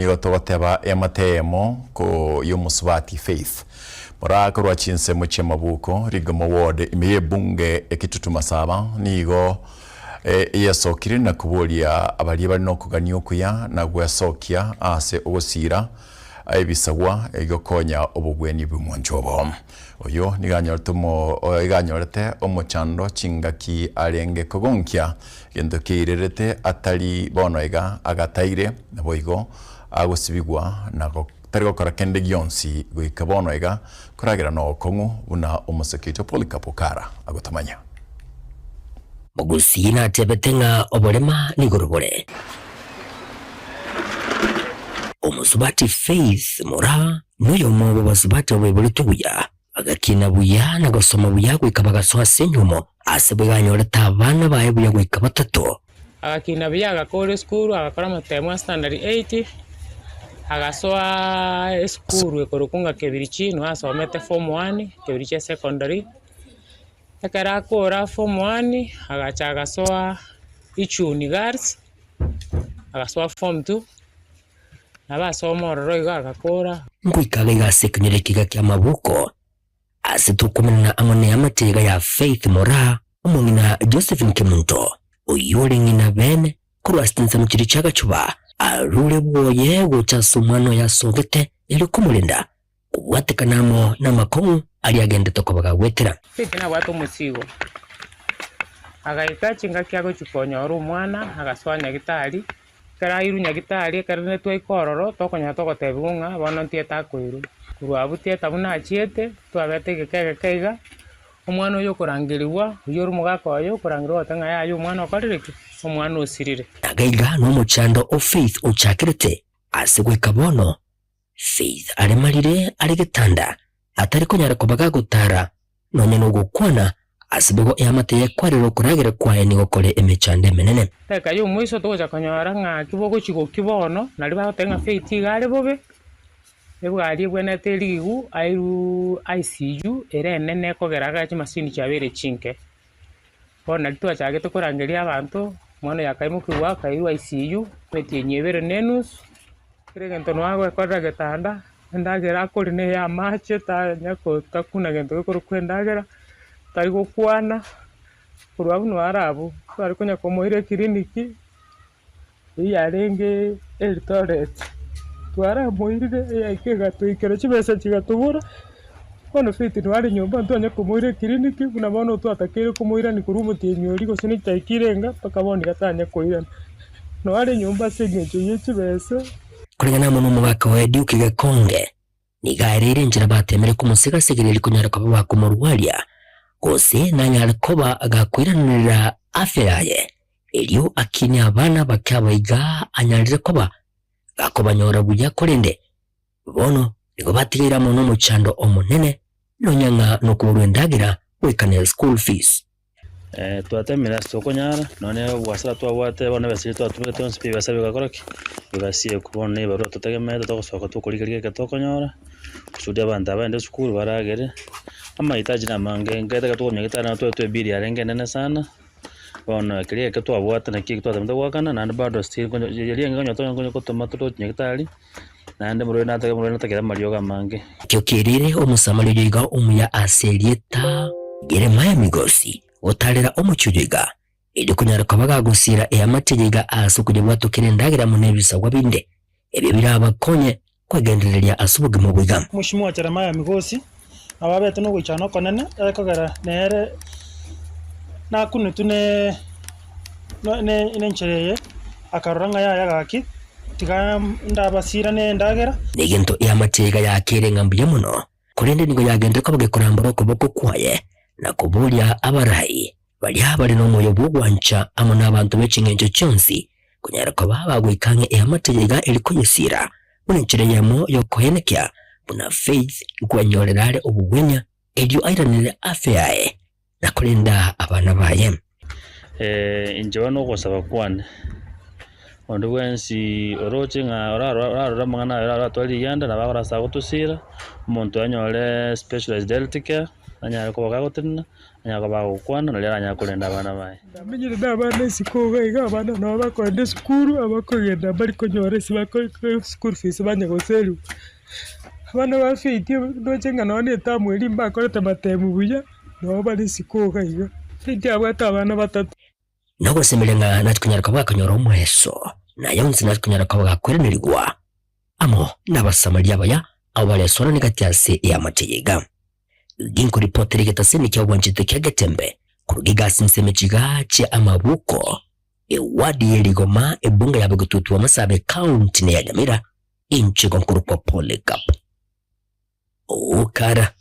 Igotogoteba ematemo ko yomusubati Faith Moraka rwa chinse muche mabuko rigamo ward imiye bunge ekitutuma saba nigo yasokire na kubolia abali bali no kugania okuya na gwasokia ase ogosira ebisagwa egokonya obugweni bw'umonjobo oyo iganyorete omochando chingaki arenge kogonkia gendokirerete atali bonoiga agataire naboigo agosibigwa nago tarigo kora kende gionsi goika bonoiga koragira no kongu una omosekito polikapokara agotamanya Mogusina tebetenga oborema nigorobore Omusubati Faith Mora nuyo mwobo basubati obebulito buya agakina buya na gosoma buya gwikaba gasoa senyumo asebwanyoreta abana baye buya gwikaba tato agakina buya agakora school agakora matemo standard 80 agasoa school ekorokunga kebiri chino asomete form 1 kebiri che secondary ekara kora form 1 agacha agasoa ichuni girls agasoa form 2 abasoma ororo agakora ngwikaga igasekenyere kiga kya mabuko asitukumena amone amatega ya Faith Mora omongina Josephine Kemunto oyolengina bene kurwastinza mukiri chaga chuba arule bwoye guchasumano ya sogete ili kumulinda watekanamo na makomu ali agende tokobaga wetera Faith na watu musigo agaika chinga kyago chukonya oru mwana agaswanya gitari kara iru nyagitari karane twikororo tokonya togotebunga bono ntieta kwiru kurwabutie tabuna achiete twabete gekega omwana oyo korangiriwa uyoru mugako oyo korangirwa tanga yayo omwana okorireke omwana osirire agaiga no muchando o Faith ochakirete asigwe kabono Faith aremarire aregetanda atari konyara kobaga gutara none no gukwana asibego yamateye kwarero kuragera kwaye ni gokore emechande menene teka yo mwiso toja konyara nga kibogo chigo kibono nali batenga Faith gale bobe ebwali bwenete ligu airu ICU ere nene kogeraga chimasini chabere chinke bona litwa chage tokorangeria abantu mwana yakaimukiwa kairu ICU metie nyebere nenus kiregento nwago ekora getanda ndagera kuri ne ya mache ta nyako takuna gento ko kwendagera tari gukwana kurwabu no arabu tari kunya komoire kliniki yarenge Eldoret twara moirire yakega tuikera chibesa chigatubura kono Faith twari nyumba ntonya komoire kliniki kuna bono twatakire komoira ni kurumu tinyori go sini taikirenga pakaboni gatanya koira no ari nyumba sengecho yechibesa kurengana muno mubaka wa Duke Gakonge nigarire njira batemere kumusiga segereri kunyara kwa kumurwalia gose nanyara koba agakwiranira aferaye elio akinya abana bakabaiga anyarire koba gakobanyora buya korende bono nigo batirira muno muchando omunene nonyanga no kurwendagira wekane school fees twatemera sokonyara none wasara twawate bana basiri twatumire tonse bibasa bigakoroki bibasiye kubona baro tutegemete togosoka tukurikirike tokonyora kusudia abantu abande school baragere amahitaji namange ngeta tukomye gitana twe biri arenge nene sana bona kiriye ke twabwata na kiki twatamda wakana na bado still konyo yeli nganyo tonyo kotoma to nyegitari nande murwe natakira marioga mange kyokirire omusamalire iga umuya aselieta Jeremiah Migosi otarera omuchuriga ili kunyara kabaga gusira eyamategeka asukuje bwatukire ndagira munebisa gwabinde ebyo biraba konye kwagendereria asubuge mu bwiga Mheshimiwa Jeremiah Migosi ababete no gwichana konene ekogera nere nakunu tune ne nchereye akaroranga ya gaki tiga ndabasira ne ndagera negento eyamategeka yakire ngambiye muno kurende nigo yagende kabage kurambura kuboko kwaye na kubulia abarai bali no moyo bugwancha amona abantu bechingenjo chonsi kunyara ko baba gwikange eyamategeka elikuyesira munenchereyemo yokohenekya buna Faith gwanyorerare obugwenya elio airanire afyae na kulinda abana baye injewa no gosaba kwane ondo wensi oroche nga orara mangana orara twali yanda na bagora sago tusira umuntu anyore specialized health care anyara kuboga gutina anyara kubaga gukwana na rero anyara kurenda abana bae ndamenyire n'abana isiko iga abana nabo bakwenda sukuru abakogenda bari kunyora school fees banyagoseru abana bafite ndocenga none tamweri mbakorete matemu buya nabo bari isiko iga fite abata abana batatu nago semelenga natkunyaraka bakanyora omweso nayo nzi natkunyaraka bagakweranirwa amo n'abasamaria baya abalesona negatyase ya mateyega ginko reporter getaseni kya wanjite kya getembe kurugiga simseme chigache amabuko ewadi yeligoma ebunga yabagututu wa Masabe County ne ya Nyamira inchi konkuru kwa Polycarp Okara